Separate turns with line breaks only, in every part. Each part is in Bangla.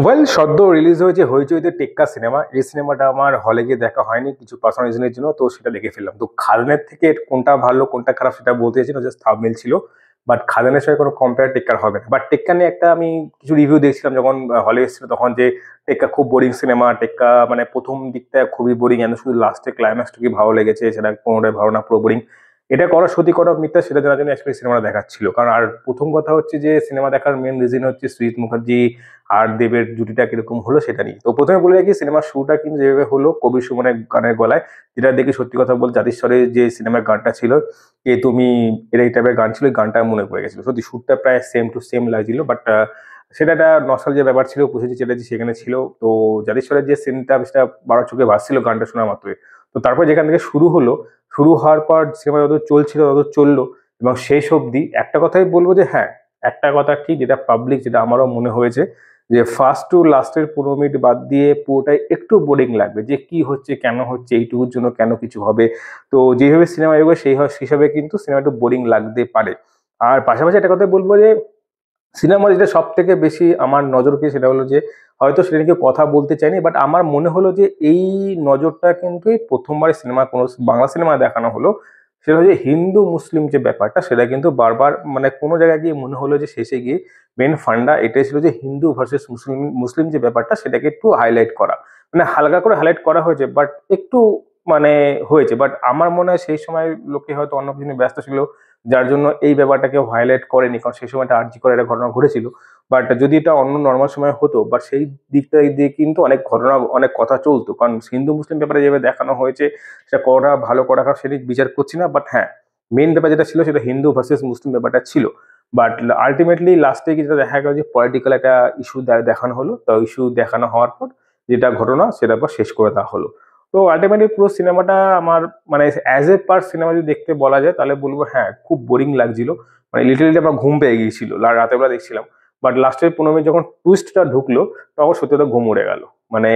ওয়েল সদ্য রিলিজ হয়েছে হইচইতে টেক্কা সিনেমা। এই সিনেমাটা আমার হলে গিয়ে দেখা হয়নি কিছু পার্সোনাল রিজনের জন্য, তো সেটা দেখে ফেললাম। তো খাদানের থেকে কোনটা ভালো কোনটা খারাপ সেটা বলতে চাইছি না, জাস্ট থাম্বনেল ছিল। বাট খাদানের সঙ্গে কোনো কম্পেয়ার টেক্কার হবে না। বাট টেক্কা নিয়ে একটা আমি কিছু রিভিউ দেখছিলাম যখন হলে এসেছিল, তখন যে টেক্কা খুব বোরিং সিনেমা, টেক্কা মানে প্রথম দিকটা খুবই বোরিং, এন্ড শুধু লাস্টে ক্লাইম্যাক্সটুকুই ভালো লেগেছে, সেটা কোনোটাই ভালো না, পুরো বোরিং। এটা করা সত্যি করা মিথ্যা সেটা জানার জন্য অ্যাকচুয়ালি সিনেমাটা দেখাচ্ছিল। কারণ আর প্রথম কথা হচ্ছে যে সিনেমা দেখার মেন রিজন হচ্ছে সৃজিত মুখার্জি আর দেবের জুটিটা কিরকম হলো সেটা নিয়ে। তো প্রথমে বলে রাখি, সিনেমার শুরুটা কিন্তু যেভাবে হলো কবির সুমনের গানের গলায়, যেটা দেখে সত্যি কথা বল জাতিস্বরের যে সিনেমার গানটা ছিল, এ তুমি এর এই টাইপের গান ছিল, ওই গানটা মনে পড়ে গেছিল। সত্যি শুটটা প্রায় সেম টু সেম লাগছিল। বাট সেটা একটা নস্টালজিয়ার ব্যাপার ছিল, প্রসেনজিৎ চ্যাটার্জি সেখানে ছিল। তো জাতিস্বরের যে সিনটা সেটা বারো চোখে ভাসছিল গানটা শোনা মাত্রই। তো তারপর যেখান থেকে শুরু হলো, শুরু হওয়ার পর সিনেমা যত চলছিল তত চললো, এবং শেষ অবধি একটা কথাই বলবো যে হ্যাঁ, একটা কথা ঠিক, যেটা পাবলিক, যেটা আমারও মনে হয়েছে, যে ফার্স্ট টু লাস্টের 15 মিনিট বাদ দিয়ে পুরোটাই একটু বোরিং লাগবে, যে কি হচ্ছে কেন হচ্ছে এইটুকুর জন্য কেন কিছু হবে। তো যেভাবে সিনেমা এগোবে সেই হিসাবে কিন্তু সিনেমা একটু বোরিং লাগতে পারে। আর পাশাপাশি একটা কথা বলবো যে সিনেমা যেটা সব থেকে বেশি আমার নজরকে, সেটা হলো যে হয়তো সেটা নিয়ে কেউ কথা বলতে চাইনি, বাট আমার মনে হলো যে এই নজরটা কিন্তু এই প্রথমবার সিনেমা, কোনো বাংলা সিনেমা দেখানো হলো, সেটা হচ্ছে হিন্দু মুসলিম যে ব্যাপারটা, সেটা কিন্তু বারবার মানে কোনো জায়গায় গিয়ে মনে হলো যে শেষে গিয়ে মেন ফান্ডা এটাই ছিল যে হিন্দু ভার্সেস মুসলিম, মুসলিম যে ব্যাপারটা সেটাকে একটু হাইলাইট করা, মানে হালকা করে হাইলাইট করা হয়েছে, বাট একটু মানে হয়েছে। বাট আমার মনে হয় সেই সময় লোকে হয়তো অন্য কিছু নিয়ে ব্যস্ত ছিল, যার জন্য এই ব্যাপারটাকে হাইলাইট করেনি, কারণ সেই সময়টা আরজি করে একটা ঘটনা ঘটেছিল। বাট যদি এটা অন্য নর্মাল সময় হতো, বাট সেই দিকটা দিয়ে কিন্তু অনেক ঘটনা, অনেক কথা চলতো। কারণ হিন্দু মুসলিম ব্যাপারে যেভাবে দেখানো হয়েছে, সেটা করা ভালো করা খারাপ সেটি বিচার করছি না, বাট হ্যাঁ, মেন ব্যাপার যেটা ছিল সেটা হিন্দু ভার্সেস মুসলিম ব্যাপারটা ছিল। বাট আলটিমেটলি লাস্টে যেটা দেখা গেল যে পলিটিক্যাল একটা ইস্যু দেখানো হলো, তো ইস্যু দেখানো হওয়ার পর যেটা ঘটনা সেটা পর শেষ করে দেওয়া হলো। তো আলটিমেটলি পুরো সিনেমাটা আমার মানে অ্যাজ এ পার সিনেমা যদি দেখতে বলা যায় তাহলে বলবো হ্যাঁ, খুব বোরিং লাগছিল। মানে লিটারেলি আমার ঘুম পেয়ে গিয়েছিল রাতের বেলা দেখছিলাম। বাট লাস্টের 15 মিনিট যখন টুইস্টটা ঢুকলো, তখন সত্যি কথা ঘুম উড়ে গেল। মানে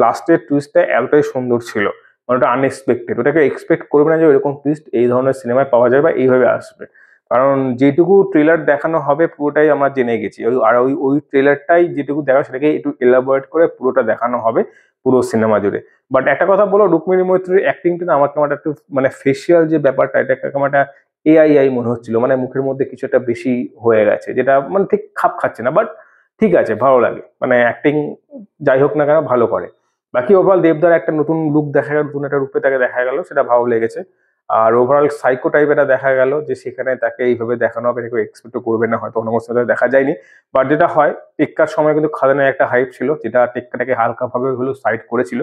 লাস্টের টুইস্টটা এতটাই সুন্দর ছিল, মানে ওটা আনএক্সপেক্টেড, ওটাকে এক্সপেক্ট করবে না যে এরকম টুইস্ট এই ধরনের সিনেমায় পাওয়া যাবে বা এইভাবে আসবে। কারণ যেটুকু ট্রেলার দেখানো হবে পুরোটাই আমরা জেনে গেছি, আর ওই ওই ট্রেলারটাই যেটুকু দেখা সেটাকে একটু এলাবোরেট করে পুরোটা দেখানো হবে পুরো সিনেমা জুড়ে। বাট একটা কথা বলো, রুক্মিণী মৈত্রীর অ্যাক্টিংটা না আমার কেমন একটু মানে ফেসিয়াল যে ব্যাপারটা, এটা একটা কেমন একটা এআই মনে হচ্ছিল, মানে মুখের মধ্যে কিছু একটা বেশি হয়ে গেছে, যেটা মানে ঠিক খাপ খাচ্ছে না। বাট ঠিক আছে, ভালো লাগে, মানে অ্যাক্টিং যাই হোক না কেন ভালো করে। বাকি ওভারঅল দেবদার একটা নতুন লুক দেখা গেল, নতুন একটা রূপে তাকে দেখা গেল, সেটা ভালো লেগেছে। আর ওভারঅল সাইকো টাইপ এটা দেখা গেল, যে সেখানে তাকে এইভাবে দেখানো হবে কেউ এক্সপেক্ট করবে না, হয়তো অন্য কোনো সিনেমায় দেখা যায়নি। বাট যেটা হয়, টেক্কার সময় কিন্তু খাদানের একটা হাইপ ছিল, যেটা টেক্কাটাকে হালকাভাবে হলেও সাইড করেছিল।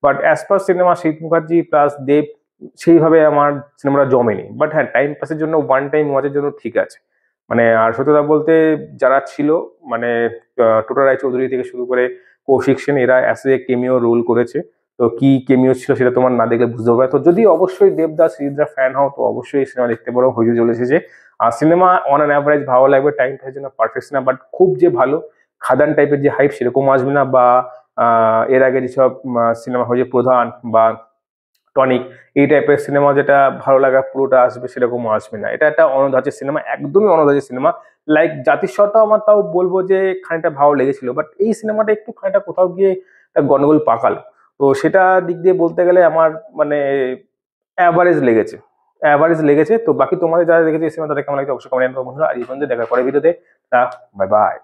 বাট অ্যাজ পার সিনেমা শীত মুখার্জি প্লাস দেব সেইভাবে আমার সিনেমাটা জমেনি। বাট হ্যাঁ, টাইম পাসের জন্য, ওয়ান টাইম ওয়াচের জন্য ঠিক আছে। মানে আর সত্যি কথা বলতে যারা ছিল, মানে টোটা রায়চৌধুরী থেকে শুরু করে কৌশিক সেন, এরা অ্যাজ এ কেমিও রোল করেছে। তো কি কেমিও ছিল সেটা তোমার না দেখলে বুঝতে পারবে। তো যদি অবশ্যই দেবদাস সিরিজরা ফ্যান হও, তো অবশ্যই সিনেমা দেখতে পারো, হইচই চলে এসেছে। আর সিনেমা অন অ্যান অ্যাভারেজ ভালো লাগবে, টাইম পাসের জন্য পারফেক্ট সিনেমা। বাট খুব যে ভালো খাদান টাইপের যে হাইপ সেরকম আসবে না, বা এর আগে যেসব সিনেমা হয়েছে প্রধান বা টনিক, এই টাইপের সিনেমা যেটা ভালো লাগা পুরোটা আসবে সেরকম আসবে না। এটা একটা অনধার্য সিনেমা, একদমই অনধার্য সিনেমা। লাইক জাতিস্বরটাও আমার তাও বলবো যে খানিকটা ভালো লেগেছিল, বাট এই সিনেমাটা একটু খানিকটা কোথাও গিয়ে একটা গন্ডগোল পাকালো। তো সেটা দিক দিয়ে বলতে গেলে আমার মানে অ্যাভারেজ লেগেছে, অ্যাভারেজ লেগেছে। তো বাকি তোমাদের যারা দেখেছে এই সিনেমা তাদের কেমন লাগছে অবশ্যই কমেন্ট করো বন্ধুরা। আর এই পর্যন্ত দেখার পরে ভিডিওতে, বাই বাই।